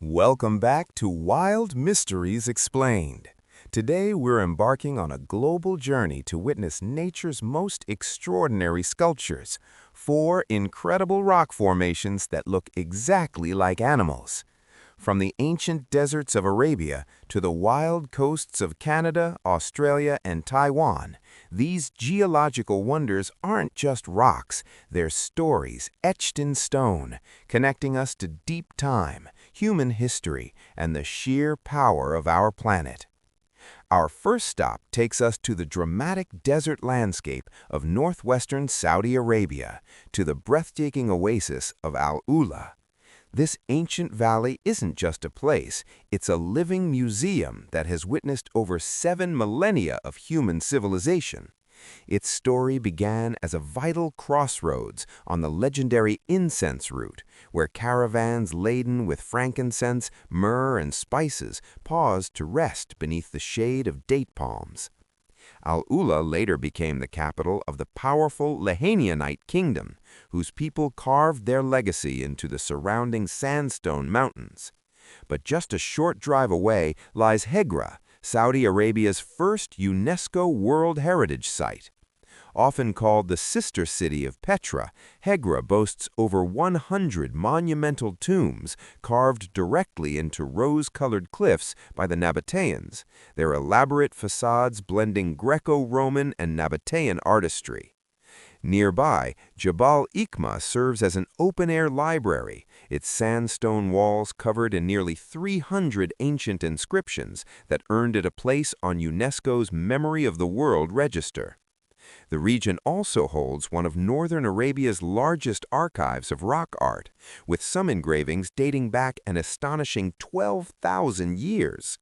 Welcome back to Wild Mysteries Explained. Today we're embarking on a global journey to witness nature's most extraordinary sculptures, four incredible rock formations that look exactly like animals. From the ancient deserts of Arabia to the wild coasts of Canada, Australia, and Taiwan, these geological wonders aren't just rocks, they're stories etched in stone, connecting us to deep time, human history, and the sheer power of our planet. Our first stop takes us to the dramatic desert landscape of northwestern Saudi Arabia, to the breathtaking oasis of AL-ULA. This ancient valley isn't just a place, it's a living museum that has witnessed over 7 millennia of human civilization. Its story began as a vital crossroads on the legendary incense route, where caravans laden with frankincense, myrrh, and spices paused to rest beneath the shade of date palms. Al-Ula later became the capital of the powerful Lahanianite kingdom, whose people carved their legacy into the surrounding sandstone mountains. But just a short drive away lies Hegra, Saudi Arabia's first UNESCO World Heritage Site. Often called the sister city of Petra, Hegra boasts over 100 monumental tombs carved directly into rose-colored cliffs by the Nabataeans, their elaborate facades blending Greco-Roman and Nabataean artistry. Nearby, Jabal Ikma serves as an open-air library, its sandstone walls covered in nearly 300 ancient inscriptions that earned it a place on UNESCO's Memory of the World Register. The region also holds one of northern Arabia's largest archives of rock art, with some engravings dating back an astonishing 12,000 years.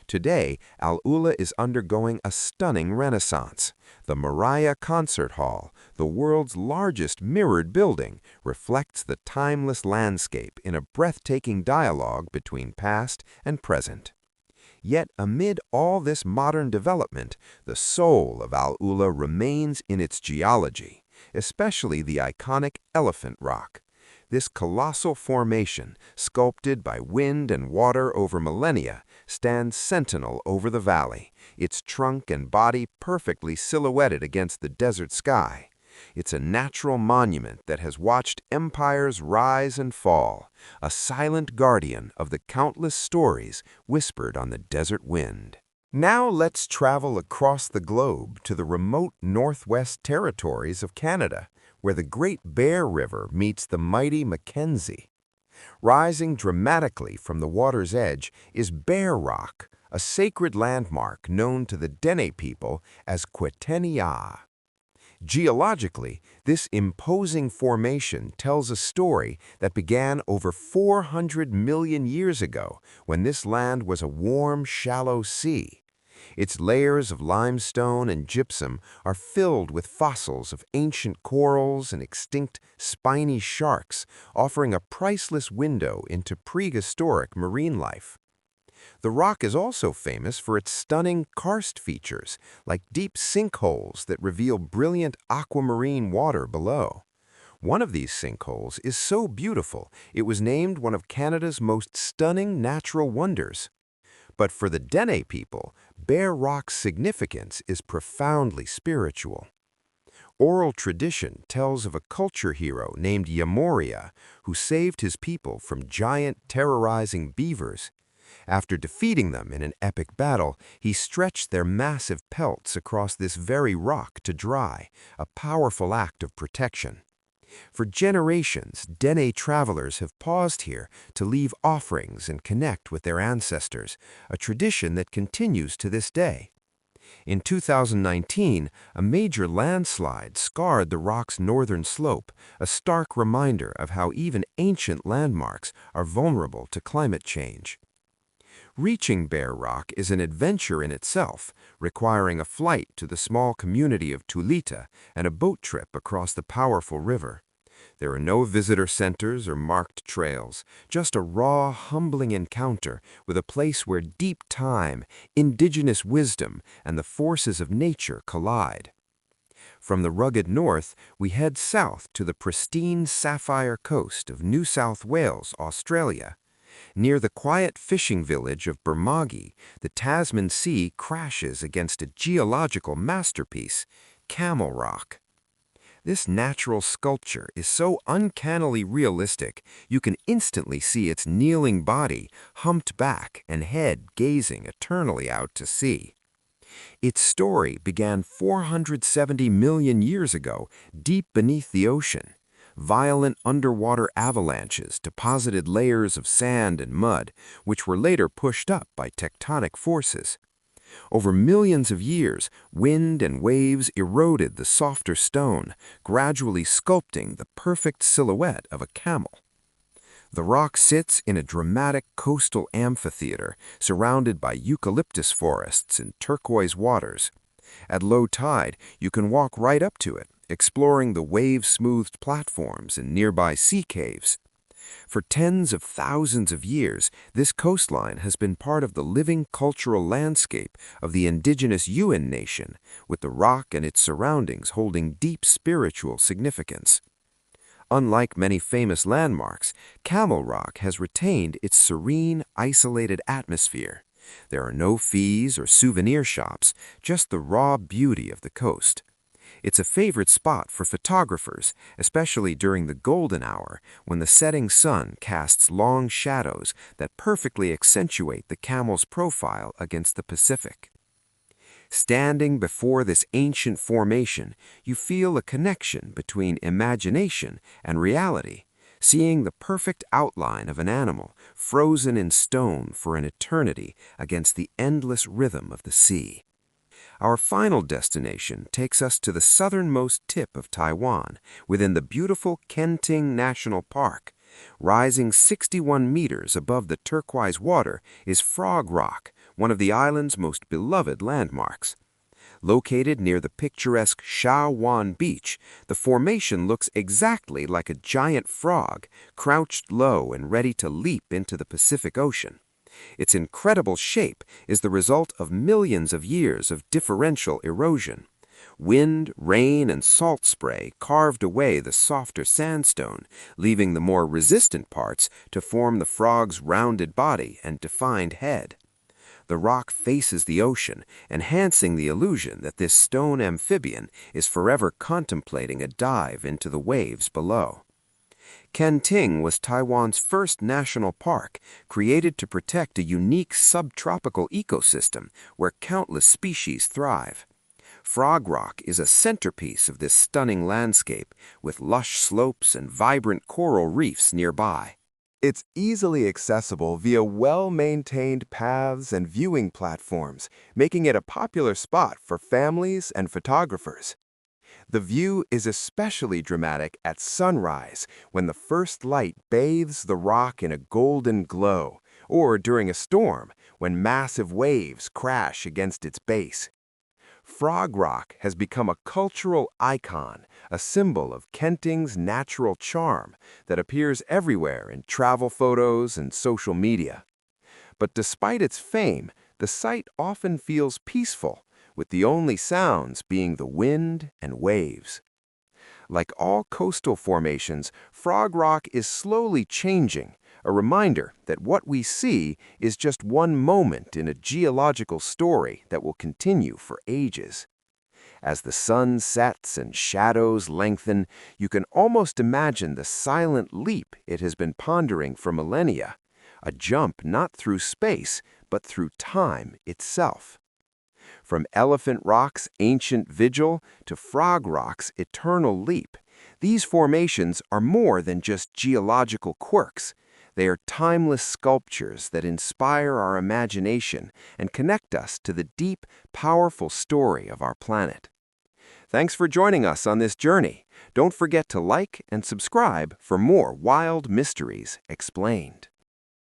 Today, Al-Ula is undergoing a stunning renaissance. The Maraya Concert Hall, the world's largest mirrored building, reflects the timeless landscape in a breathtaking dialogue between past and present. Yet amid all this modern development, the soul of Al-Ula remains in its geology, especially the iconic Elephant Rock. This colossal formation, sculpted by wind and water over millennia, stands sentinel over the valley, its trunk and body perfectly silhouetted against the desert sky. It's a natural monument that has watched empires rise and fall, a silent guardian of the countless stories whispered on the desert wind. Now let's travel across the globe to the remote Northwest Territories of Canada, where the Great Bear River meets the mighty Mackenzie. Rising dramatically from the water's edge is Bear Rock, a sacred landmark known to the Dene people as Quetenia. Geologically, this imposing formation tells a story that began over 400 million years ago when this land was a warm, shallow sea. Its layers of limestone and gypsum are filled with fossils of ancient corals and extinct spiny sharks, offering a priceless window into prehistoric marine life. The rock is also famous for its stunning karst features, like deep sinkholes that reveal brilliant aquamarine water below. One of these sinkholes is so beautiful, it was named one of Canada's most stunning natural wonders. But for the Dene people, Bear Rock's significance is profoundly spiritual. Oral tradition tells of a culture hero named Yamoria who saved his people from giant terrorizing beavers. After defeating them in an epic battle, he stretched their massive pelts across this very rock to dry, a powerful act of protection. For generations, Dene travelers have paused here to leave offerings and connect with their ancestors, a tradition that continues to this day. In 2019, a major landslide scarred the rock's northern slope, a stark reminder of how even ancient landmarks are vulnerable to climate change. Reaching Bear Rock is an adventure in itself, requiring a flight to the small community of Tulita and a boat trip across the powerful river. There are no visitor centers or marked trails, just a raw, humbling encounter with a place where deep time, indigenous wisdom, and the forces of nature collide. From the rugged north, we head south to the pristine Sapphire coast of New South Wales, Australia. Near the quiet fishing village of Bermagi, the Tasman Sea crashes against a geological masterpiece, Camel Rock. This natural sculpture is so uncannily realistic, you can instantly see its kneeling body, humped back, and head gazing eternally out to sea. Its story began 470 million years ago, deep beneath the ocean. Violent underwater avalanches deposited layers of sand and mud, which were later pushed up by tectonic forces. Over millions of years, wind and waves eroded the softer stone, gradually sculpting the perfect silhouette of a camel. The rock sits in a dramatic coastal amphitheater surrounded by eucalyptus forests and turquoise waters. At low tide, you can walk right up to it, exploring the wave-smoothed platforms and nearby sea caves. For tens of thousands of years, this coastline has been part of the living cultural landscape of the Indigenous Yuin nation, with the rock and its surroundings holding deep spiritual significance. Unlike many famous landmarks, Camel Rock has retained its serene, isolated atmosphere. There are no fees or souvenir shops, just the raw beauty of the coast. It's a favorite spot for photographers, especially during the golden hour when the setting sun casts long shadows that perfectly accentuate the camel's profile against the Pacific. Standing before this ancient formation, you feel a connection between imagination and reality, seeing the perfect outline of an animal frozen in stone for an eternity against the endless rhythm of the sea. Our final destination takes us to the southernmost tip of Taiwan, within the beautiful Kenting National Park. Rising 61 meters above the turquoise water is Frog Rock, one of the island's most beloved landmarks. Located near the picturesque Sha Wan Beach, the formation looks exactly like a giant frog, crouched low and ready to leap into the Pacific Ocean. Its incredible shape is the result of millions of years of differential erosion. Wind, rain, and salt spray carved away the softer sandstone, leaving the more resistant parts to form the frog's rounded body and defined head. The rock faces the ocean, enhancing the illusion that this stone amphibian is forever contemplating a dive into the waves below. Kenting was Taiwan's first national park, created to protect a unique subtropical ecosystem where countless species thrive. Frog Rock is a centerpiece of this stunning landscape, with lush slopes and vibrant coral reefs nearby. It's easily accessible via well-maintained paths and viewing platforms, making it a popular spot for families and photographers. The view is especially dramatic at sunrise, when the first light bathes the rock in a golden glow, or during a storm, when massive waves crash against its base. Frog Rock has become a cultural icon, a symbol of Kenting's natural charm that appears everywhere in travel photos and social media. But despite its fame, the site often feels peaceful, with the only sounds being the wind and waves. Like all coastal formations, Frog Rock is slowly changing, a reminder that what we see is just one moment in a geological story that will continue for ages. As the sun sets and shadows lengthen, you can almost imagine the silent leap it has been pondering for millennia, a jump not through space, but through time itself. From Elephant Rock's ancient vigil to Frog Rock's eternal leap, these formations are more than just geological quirks. They are timeless sculptures that inspire our imagination and connect us to the deep, powerful story of our planet. Thanks for joining us on this journey. Don't forget to like and subscribe for more wild mysteries explained.